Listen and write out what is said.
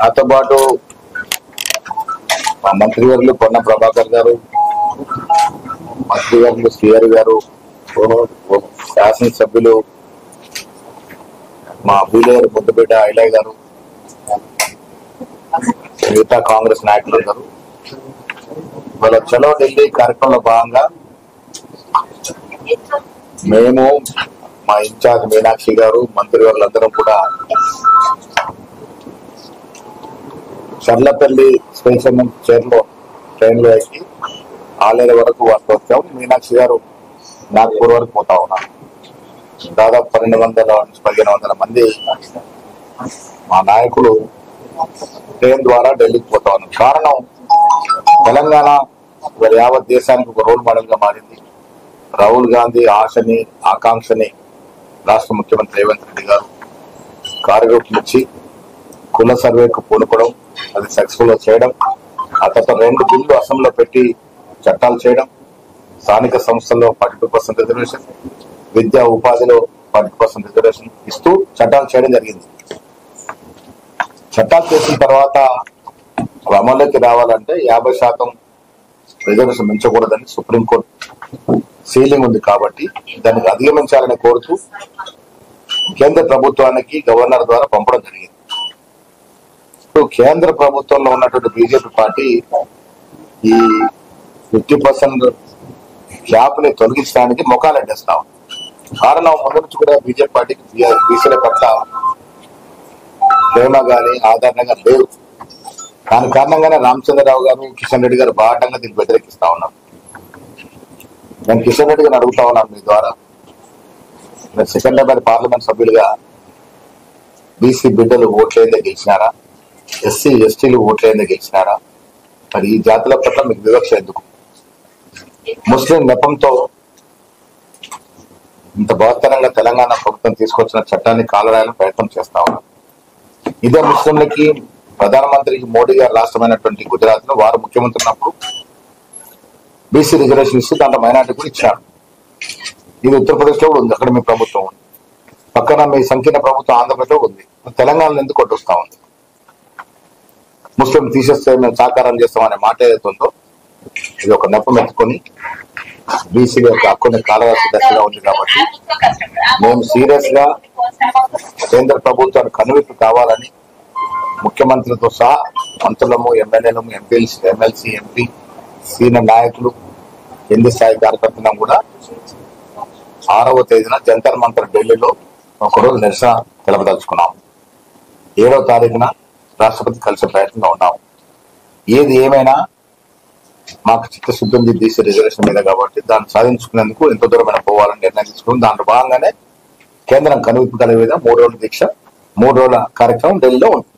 నాతో పాటు మా మంత్రివర్యులు పొన్న ప్రభాకర్ గారు, మంత్రివర్యులు శ్రీహరి గారు, శాసనసభ్యులు మా బీలేరు ముద్దుబిడ్డ ఐలయ్య గారు, మిగతా కాంగ్రెస్ నాయకులందరూ వాళ్ళ చలో ఢిల్లీ కార్యక్రమంలో భాగంగా మేము, మా ఇన్ఛార్జ్ మీనాక్షి గారు, మంత్రివర్యులందరం కూడా చర్లపల్లి స్టేషన్ చైర్లో ట్రైన్లో ఎక్కి ఆలేరు వరకు వాటికి వచ్చాము. మీనాక్షి గారు నాగ్పూర్ వరకు పోతా ఉన్నారు. దాదాపు 1200 నుంచి 1500 మంది మా నాయకులు ట్రైన్ ద్వారా ఢిల్లీకి పోతా ఉన్నారు. కారణం తెలంగాణ యావత్ దేశానికి ఒక రోల్ మోడల్ గా మారింది. రాహుల్ గాంధీ ఆశని ఆకాంక్షని రాష్ట్ర ముఖ్యమంత్రి రేవంత్ రెడ్డి గారు కార్యరూపమిచ్చి కుల సర్వేకు పూనుకోవడం, అది సక్సెస్ఫుల్ గా చేయడం, ఆ తర్వాత 2 బిల్లు అసెంబ్లీలో పెట్టి చట్టాలు చేయడం, స్థానిక సంస్థల్లో 42% రిజర్వేషన్, విద్యా ఉపాధిలో 40% రిజర్వేషన్ ఇస్తూ చట్టాలు చేయడం జరిగింది. చట్టాలు చేసిన తర్వాత అమల్లోకి రావాలంటే 50% రిజర్వేషన్ మించకూడదని సుప్రీంకోర్టు సీలింగ్ ఉంది. కాబట్టి దానికి అధిగమించాలని కోరుతూ కేంద్ర ప్రభుత్వానికి గవర్నర్ ద్వారా పంపడం జరిగింది. కేంద్ర ప్రభుత్వంలో ఉన్నటువంటి బీజేపీ పార్టీ ఈ 50% క్యాప్ ని తొలగించడానికి మొఖాలెట్టేస్తా ఉంది. కారణం ముందు నుంచి కూడా బీజేపీ పార్టీకి బీసీల పట్ల ప్రేమ గాని ఆదరణ గాని లేవు. దాని కారణంగానే రామచంద్రరావు గారు, కిషన్ రెడ్డి గారు బాటంగా దీన్ని వ్యతిరేకిస్తా ఉన్నారు. నేను కిషన్ రెడ్డి గారిని అడుగుతా ఉన్నాను మీ ద్వారా, సికింద్రాబాద్ పార్లమెంట్ సభ్యులుగా బీసీ బిడ్డలు ఓట్లేదే గెలిచినారా, ఎస్సీ ఎస్టీలు ఓట్లేదే గెలిచినారా? మరి ఈ జాతుల పట్ల మీకు వివక్ష ఎందుకు? ముస్లిం నెపంతో ఇంత బహత్తరంగా తెలంగాణ ప్రభుత్వం తీసుకొచ్చిన చట్టాన్ని కాలరాయాలని ప్రయత్నం చేస్తా ఉన్నారు. ఇదే ముస్లింలకి ప్రధానమంత్రి మోడీ గారు రాష్ట్రమైనటువంటి గుజరాత్ లో వారు ముఖ్యమంత్రి ఉన్నప్పుడు బీసీ రిజర్వేషన్ ఇస్తూ దాంట్లో మైనార్టీ కూడా ఇచ్చారు. ఇది ఉత్తరప్రదేశ్ లో కూడా ఉంది, అక్కడ మీ ప్రభుత్వం ఉంది. పక్కన మీ సంకీర్ణ ప్రభుత్వం ఆంధ్రప్రదేశ్ లో ఉంది. తెలంగాణలో ఎందుకు కొట్టొస్తా ఉంది? ముస్లిం తీసేస్తే మేము సాకారం చేస్తామనే మాట ఏదైతుందో ఇది ఒక నెపం ఎత్తుకొని బీసీ యొక్క హక్కుని కాలరాసి దశగా ఉంది. కాబట్టి మేము సీరియస్ గా కేంద్ర ప్రభుత్వానికి కనువిప్పు కావాలని ముఖ్యమంత్రితో సహా మంత్రులము, ఎమ్మెల్యేలము, ఎమ్మెల్సీ, ఎంపీ, సీనియర్ నాయకులు, కింది స్థాయి కార్యకర్తలను కూడా 6వ తేదీన జంతర్ మంతర్ ఢిల్లీలో ఒకరోజు నిరసన తెలపదలుచుకున్నాం. 7వ తారీఖున రాష్ట్రపతి కలిసే ప్రయత్నంలో ఉన్నాం. ఏది ఏమైనా మాకు చిత్తశుద్ధి ఉంది బీసీ రిజర్వేషన్ మీద. కాబట్టి దాన్ని సాధించుకునేందుకు ఎంతో దూరమైన పోవాలని నిర్ణయం తీసుకుని దాంట్లో భాగంగానే కేంద్రం కనువిప్పు కలిగే విధంగా 3 రోజుల దీక్ష, 3 రోజుల కార్యక్రమం ఢిల్లీలో ఉంది.